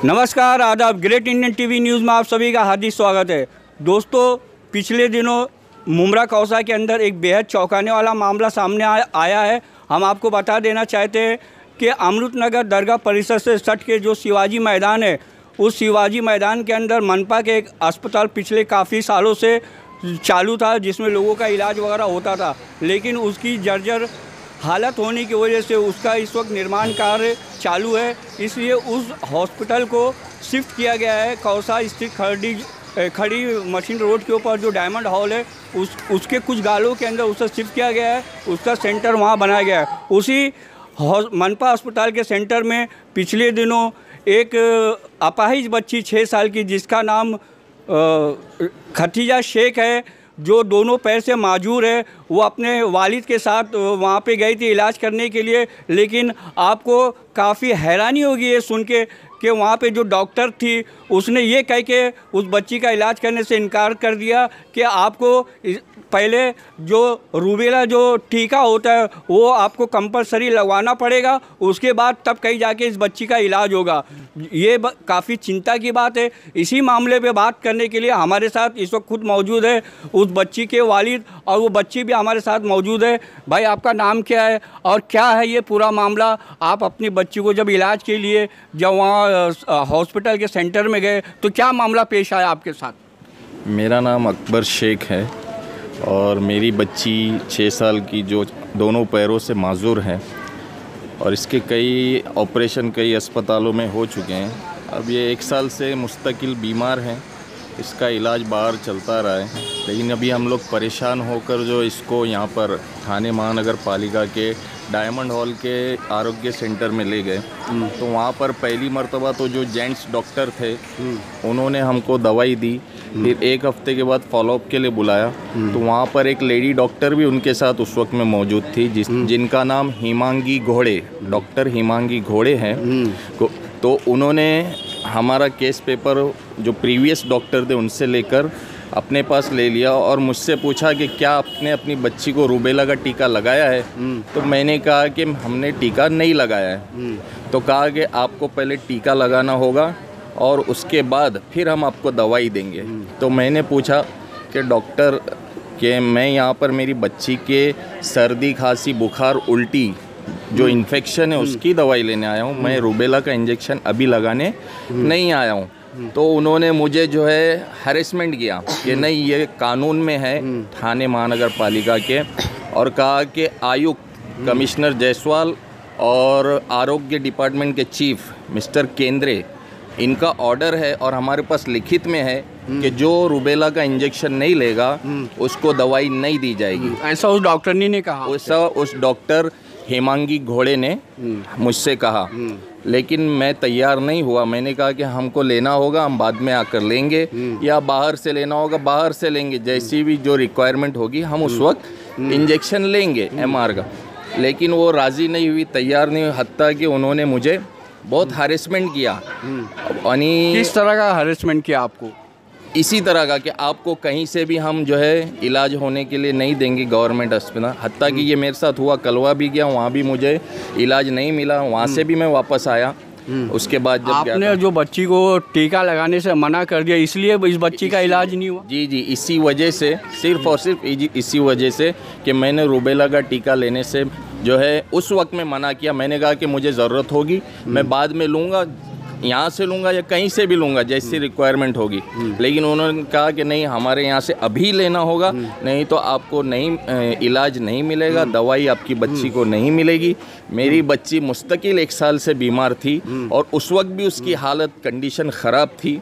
नमस्कार, आदाब। Great Indian TV news में आप सभी का हार्दिक स्वागत है। दोस्तों, पिछले दिनों मुमरा कौसा के अंदर एक बेहद चौंकाने वाला मामला सामने आया है। हम आपको बता देना चाहते हैं कि अमृतनगर दरगाह परिसर से सट के जो शिवाजी मैदान है, उस शिवाजी मैदान के अंदर मनपा के एक अस्पताल पिछले काफ़ी सालों से चालू था, जिसमें लोगों का इलाज वगैरह होता था, लेकिन उसकी जर्जर हालत होने की वजह से उसका इस वक्त निर्माण कार्य चालू है। इसलिए उस हॉस्पिटल को शिफ्ट किया गया है। कौसा स्थित खड़ी मशीन रोड के ऊपर जो डायमंड हॉल है, उसके कुछ गालों के अंदर उसे शिफ्ट किया गया है। उसका सेंटर वहाँ बनाया गया है। उसी मनपा अस्पताल के सेंटर में पिछले दिनों एक अपाहिज बच्ची 6 साल की, जिसका नाम खतीजा शेख है, जो दोनों पैर से माजूर है, वो अपने वालिद के साथ वहाँ पे गई थी इलाज करने के लिए। लेकिन आपको काफ़ी हैरानी होगी ये सुन के कि वहाँ पे जो डॉक्टर थी, उसने ये कह के उस बच्ची का इलाज करने से इनकार कर दिया कि आपको पहले जो रूबेला जो टीका होता है वो आपको कंपलसरी लगवाना पड़ेगा, उसके बाद तब कहीं जाके इस बच्ची का इलाज होगा। ये काफ़ी चिंता की बात है। इसी मामले पे बात करने के लिए हमारे साथ इस वक्त खुद मौजूद है उस बच्ची के वालिद, और वो बच्ची भी हमारे साथ मौजूद है। भाई, आपका नाम क्या है और क्या है ये पूरा मामला? आप अपनी बच्ची को जब इलाज के लिए जब वहाँ हॉस्पिटल के सेंटर में गए तो क्या मामला पेश आया आपके साथ? मेरा नाम अकबर शेख है और मेरी बच्ची 6 साल की, जो दोनों पैरों से माजूर है, और इसके कई ऑपरेशन कई अस्पतालों में हो चुके हैं। अब ये 1 साल से मुस्तकिल बीमार है। इसका इलाज बाहर चलता रहा है, लेकिन अभी हम लोग परेशान होकर जो इसको यहाँ पर थाने महानगर पालिका के डायमंड हॉल के आरोग्य सेंटर में ले गए, तो वहाँ पर पहली मर्तबा तो जो जेंट्स डॉक्टर थे उन्होंने हमको दवाई दी। फिर 1 हफ्ते के बाद फॉलोअप के लिए बुलाया, तो वहाँ पर एक लेडी डॉक्टर भी उनके साथ उस वक्त में मौजूद थी, जिनका नाम हिमांगी घोड़े, डॉक्टर हिमांगी घोड़े हैं। तो उन्होंने हमारा केस पेपर जो प्रीवियस डॉक्टर थे उनसे लेकर अपने पास ले लिया और मुझसे पूछा कि क्या आपने अपनी बच्ची को रूबेला का टीका लगाया है? तो मैंने कहा कि हमने टीका नहीं लगाया है। तो कहा कि आपको पहले टीका लगाना होगा और उसके बाद फिर हम आपको दवाई देंगे। तो मैंने पूछा कि डॉक्टर, कि मैं यहाँ पर मेरी बच्ची के सर्दी, खांसी, बुखार, उल्टी जो इन्फेक्शन है उसकी दवाई लेने आया हूँ, मैं रूबेला का इंजेक्शन अभी लगाने नहीं आया हूँ। तो उन्होंने मुझे जो है हैरेसमेंट किया कि नहीं, ये कानून में है थाने महानगर पालिका के, और कहा कि आयुक्त कमिश्नर जायसवाल और आरोग्य डिपार्टमेंट के चीफ मिस्टर केंद्रे, इनका ऑर्डर है और हमारे पास लिखित में है कि जो रूबेला का इंजेक्शन नहीं लेगा उसको दवाई नहीं दी जाएगी। ऐसा उस डॉक्टर ने कहा? ऐसा उस डॉक्टर हेमांगी घोड़े ने मुझसे कहा, लेकिन मैं तैयार नहीं हुआ। मैंने कहा कि हमको लेना होगा, हम बाद में आकर लेंगे, या बाहर से लेना होगा बाहर से लेंगे, जैसी भी जो रिक्वायरमेंट होगी हम उस वक्त इंजेक्शन लेंगे MR का। लेकिन वो राज़ी नहीं हुई, तैयार नहीं हुई, हत्ता कि उन्होंने मुझे बहुत हैरेसमेंट किया। किस तरह का हैरेसमेंट किया आपको? इसी तरह का कि आपको कहीं से भी हम जो है इलाज होने के लिए नहीं देंगे गवर्नमेंट अस्पताल। हत्ता कि ये मेरे साथ हुआ, कलवा भी गया, वहाँ भी मुझे इलाज नहीं मिला, वहाँ से भी मैं वापस आया। उसके बाद जब आपने जो बच्ची को टीका लगाने से मना कर दिया, इसलिए इस बच्ची का इलाज नहीं हुआ? जी, इसी वजह से, सिर्फ और सिर्फ इसी वजह से कि मैंने रूबेला का टीका लेने से जो है उस वक्त में मना किया। मैंने कहा कि मुझे ज़रूरत होगी, मैं बाद में लूँगा, यहाँ से लूँगा या कहीं से भी लूँगा, जैसी रिक्वायरमेंट होगी। लेकिन उन्होंने कहा कि नहीं, हमारे यहाँ से अभी लेना होगा, नहीं तो आपको नहीं इलाज नहीं मिलेगा, दवाई आपकी बच्ची को नहीं मिलेगी। मेरी बच्ची मुस्तकिल 1 साल से बीमार थी और उस वक्त भी उसकी हालत, कंडीशन ख़राब थी,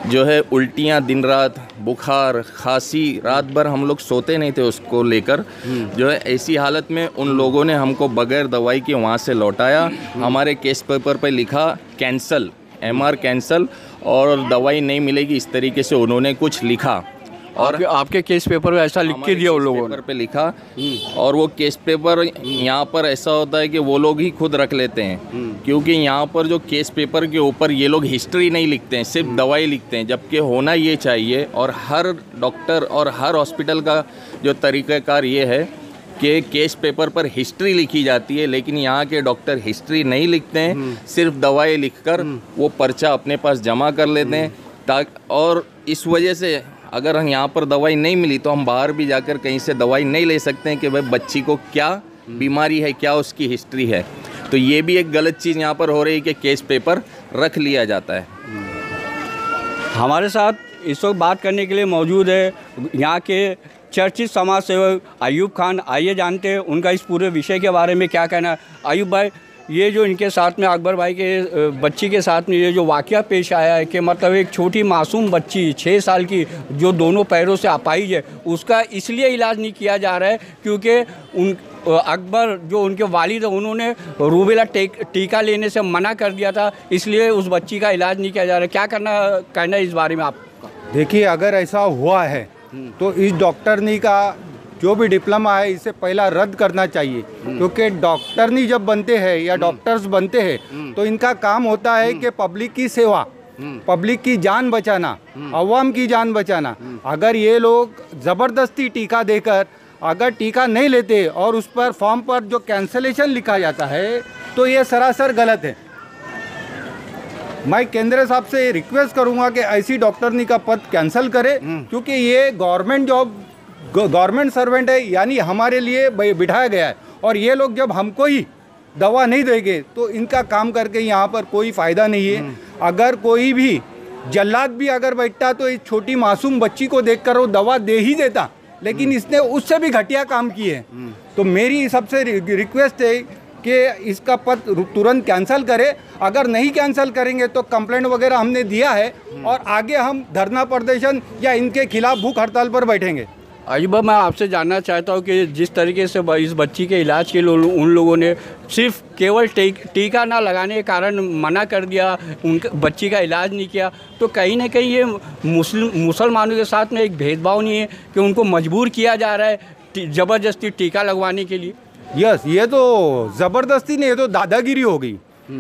जो है उल्टियाँ दिन रात, बुखार, खांसी, रात भर हम लोग सोते नहीं थे उसको लेकर। जो है ऐसी हालत में उन लोगों ने हमको बगैर दवाई के वहाँ से लौटाया। हमारे केस पेपर पे लिखा कैंसल, MR कैंसल और दवाई नहीं मिलेगी, इस तरीके से उन्होंने कुछ लिखा। और आपके केस पेपर में ऐसा लिख के दिया उन लोगों ने? पेपर पे लिखा, और वो केस पेपर यहाँ पर ऐसा होता है कि वो लोग ही खुद रख लेते हैं, क्योंकि यहाँ पर जो केस पेपर के ऊपर ये लोग हिस्ट्री नहीं लिखते हैं, सिर्फ दवाई लिखते हैं, जबकि होना ये चाहिए। और हर डॉक्टर और हर हॉस्पिटल का जो तरीक़ाकार ये है कि केस पेपर पर हिस्ट्री लिखी जाती है, लेकिन यहाँ के डॉक्टर हिस्ट्री नहीं लिखते हैं, सिर्फ दवाई लिखकर वो पर्चा अपने पास जमा कर लेते हैं। और इस वजह से अगर हम यहाँ पर दवाई नहीं मिली तो हम बाहर भी जाकर कहीं से दवाई नहीं ले सकते हैं कि भाई बच्ची को क्या बीमारी है, क्या उसकी हिस्ट्री है। तो ये भी एक गलत चीज़ यहाँ पर हो रही है कि केस पेपर रख लिया जाता है। हमारे साथ इस वक्त बात करने के लिए मौजूद है यहाँ के चर्चित समाज सेवक अयूब खान। आइए जानते हैं उनका इस पूरे विषय के बारे में क्या कहना है। अयूब भाई, ये जो इनके साथ में अकबर भाई के बच्ची के साथ में ये जो वाक़या पेश आया है कि मतलब एक छोटी मासूम बच्ची 6 साल की जो दोनों पैरों से अपाहिज है, उसका इसलिए इलाज नहीं किया जा रहा है क्योंकि अकबर जो उनके वालिद हैं उन्होंने रूबेला टीका लेने से मना कर दिया था, इसलिए उस बच्ची का इलाज नहीं किया जा रहा है। क्या कहना है इस बारे में आपका? देखिए, अगर ऐसा हुआ है तो इस डॉक्टरनी का जो भी डिप्लोमा है इसे पहला रद्द करना चाहिए, क्योंकि डॉक्टरनी जब बनते हैं या डॉक्टर्स बनते हैं तो इनका काम होता है कि पब्लिक की सेवा, पब्लिक की जान बचाना, अवाम की जान बचाना। अगर ये लोग ज़बरदस्ती टीका देकर अगर टीका नहीं लेते और उस पर फॉर्म पर जो कैंसलेशन लिखा जाता है तो ये सरासर गलत है। मैं केंद्र साहब से रिक्वेस्ट करूंगा कि ऐसी डॉक्टरनी का पद कैंसिल करे, क्योंकि ये गवर्नमेंट जॉब, गवर्नमेंट सर्वेंट है, यानी हमारे लिए बिठाया गया है। और ये लोग जब हमको ही दवा नहीं देंगे तो इनका काम करके यहाँ पर कोई फ़ायदा नहीं है। अगर कोई भी जल्लाद भी अगर बैठता तो इस छोटी मासूम बच्ची को देखकर वो दवा दे ही देता, लेकिन इसने उससे भी घटिया काम किए हैं। तो मेरी सबसे रिक्वेस्ट है कि इसका पद तुरंत कैंसिल करे। अगर नहीं कैंसिल करेंगे तो कंप्लेंट वगैरह हमने दिया है और आगे हम धरना प्रदर्शन या इनके खिलाफ भूख हड़ताल पर बैठेंगे। अयूब, मैं आपसे जानना चाहता हूँ कि जिस तरीके से इस बच्ची के इलाज के लिए उन लोगों ने सिर्फ केवल टीका ना लगाने के कारण मना कर दिया, उनके बच्ची का इलाज नहीं किया, तो कहीं ना कहीं ये मुसलमानों के साथ में एक भेदभाव नहीं है कि उनको मजबूर किया जा रहा है ज़बरदस्ती टीका लगवाने के लिए? यस, ये तो ज़बरदस्ती नहीं, ये तो दादागिरी हो गई।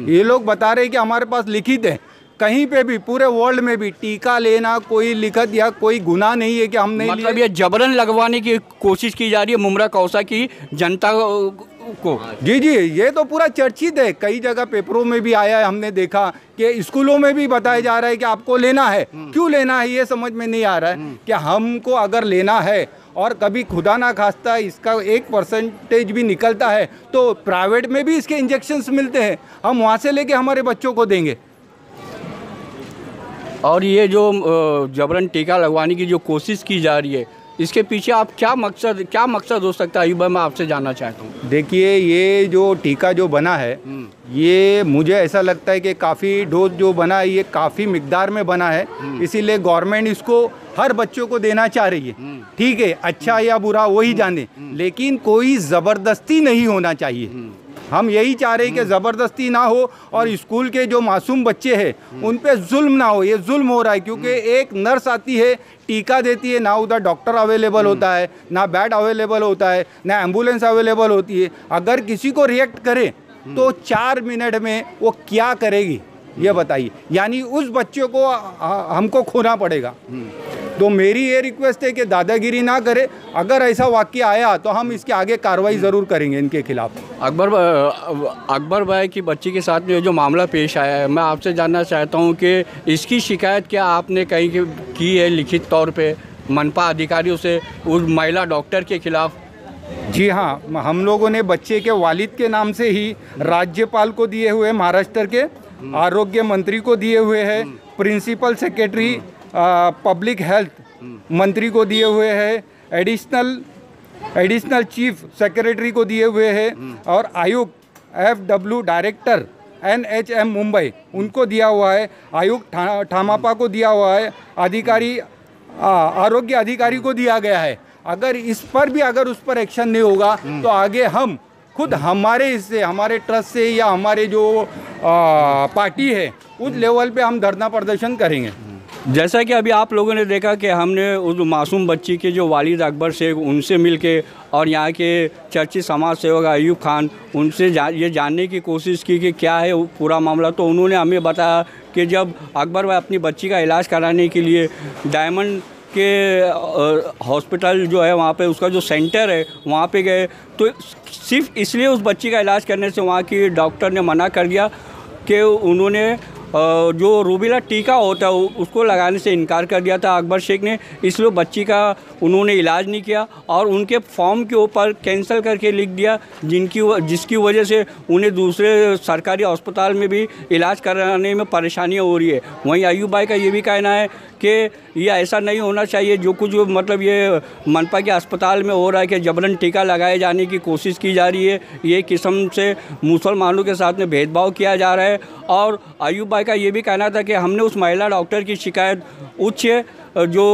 ये लोग बता रहे हैं कि हमारे पास लिखित है, कहीं पे भी पूरे वर्ल्ड में भी टीका लेना कोई लिखत या कोई गुनाह नहीं है कि हम नहीं, मतलब ये जबरन लगवाने की कोशिश की जा रही है मुमरा कौसा की जनता को। जी, ये तो पूरा चर्चित है, कई जगह पेपरों में भी आया है, हमने देखा कि स्कूलों में भी बताया जा रहा है कि आपको लेना है। क्यों लेना है ये समझ में नहीं आ रहा है कि हमको अगर लेना है और कभी खुदा ना खास्ता इसका 1% भी निकलता है तो प्राइवेट में भी इसके इंजेक्शन्स मिलते हैं, हम वहाँ से लेके हमारे बच्चों को देंगे। और ये जो जबरन टीका लगवाने की जो कोशिश की जा रही है, इसके पीछे आप क्या मकसद हो सकता है? अयूब, मैं आपसे जानना चाहता हूँ। देखिए, ये जो टीका जो बना है ये मुझे ऐसा लगता है कि काफ़ी डोज जो बना है ये काफ़ी मिकदार में बना है, इसीलिए गवर्नमेंट इसको हर बच्चों को देना चाह रही है। ठीक है, अच्छा या बुरा वही जाने, लेकिन कोई ज़बरदस्ती नहीं होना चाहिए। हम यही चाह रहे हैं कि ज़बरदस्ती ना हो और स्कूल के जो मासूम बच्चे हैं उन पे जुल्म ना हो। ये जुल्म हो रहा है क्योंकि एक नर्स आती है, टीका देती है, ना उधर डॉक्टर अवेलेबल होता है, ना बेड अवेलेबल होता है, ना एम्बुलेंस अवेलेबल होती है। अगर किसी को रिएक्ट करे तो 4 मिनट में वो क्या करेगी ये बताइए, यानी उस बच्चे को हमको खोना पड़ेगा। तो मेरी ये रिक्वेस्ट है कि दादागिरी ना करे, अगर ऐसा वाक़या आया तो हम इसके आगे कार्रवाई ज़रूर करेंगे इनके खिलाफ। अकबर भाई की बच्ची के साथ में जो मामला पेश आया है, मैं आपसे जानना चाहता हूं कि इसकी शिकायत क्या आपने कहीं की है लिखित तौर पे मनपा अधिकारियों से उस महिला डॉक्टर के खिलाफ? जी हाँ, हम लोगों ने बच्चे के वालिद के नाम से ही राज्यपाल को दिए हुए, महाराष्ट्र के आरोग्य मंत्री को दिए हुए हैं, प्रिंसिपल सेक्रेटरी पब्लिक हेल्थ मंत्री को दिए हुए हैं, एडिशनल चीफ सेक्रेटरी को दिए हुए हैं और आयुक्त FW डायरेक्टर NHM मुंबई उनको दिया हुआ है, आयुक्त ठामापा को दिया हुआ है, अधिकारी आरोग्य अधिकारी को दिया गया है। अगर इस पर भी अगर उस पर एक्शन नहीं होगा तो आगे हम खुद हमारे इससे, हमारे ट्रस्ट से या हमारे जो पार्टी है उस लेवल पे हम धरना प्रदर्शन करेंगे। जैसा कि अभी आप लोगों ने देखा कि हमने उस मासूम बच्ची के जो वालिद अकबर शेख उनसे मिलके और यहाँ के चर्चित समाज सेवक अयूब खान उनसे ये जानने की कोशिश की कि क्या है पूरा मामला। तो उन्होंने हमें बताया कि जब अकबर भाई अपनी बच्ची का इलाज कराने के लिए डायमंड के हॉस्पिटल जो है वहाँ पे उसका जो सेंटर है वहाँ पे गए तो सिर्फ इसलिए उस बच्ची का इलाज करने से वहाँ की डॉक्टर ने मना कर दिया कि उन्होंने जो रूबेला टीका होता है उसको लगाने से इनकार कर दिया था अकबर शेख ने, इसलिए बच्ची का उन्होंने इलाज नहीं किया और उनके फॉर्म के ऊपर कैंसिल करके लिख दिया जिसकी वजह से उन्हें दूसरे सरकारी अस्पताल में भी इलाज कराने में परेशानियां हो रही है। वहीं अयूब भाई का ये भी कहना है कि ये ऐसा नहीं होना चाहिए जो कुछ मतलब ये मनपा के अस्पताल में हो रहा है कि जबरन टीका लगाए जाने की कोशिश की जा रही है, ये किस्म से मुसलमानों के साथ में भेदभाव किया जा रहा है। और अयूब भाई का ये भी कहना था कि हमने उस महिला डॉक्टर की शिकायत उच्च जो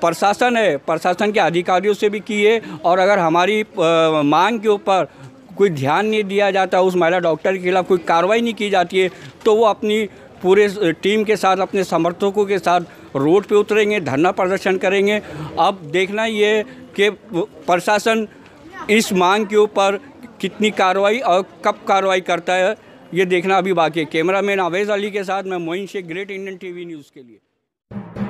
प्रशासन के अधिकारियों से भी की है और अगर हमारी मांग के ऊपर कोई ध्यान नहीं दिया जाता, उस महिला डॉक्टर के खिलाफ कोई कार्रवाई नहीं की जाती है तो वो अपनी पूरे टीम के साथ अपने समर्थकों के साथ रोड पे उतरेंगे, धरना प्रदर्शन करेंगे। अब देखना ये कि प्रशासन इस मांग के ऊपर कितनी कार्रवाई और कब कार्रवाई करता है, ये देखना अभी बाकी है। कैमरामैन अवैज़ अली के साथ मैं Moin Shaikh, great Indian TV news के लिए।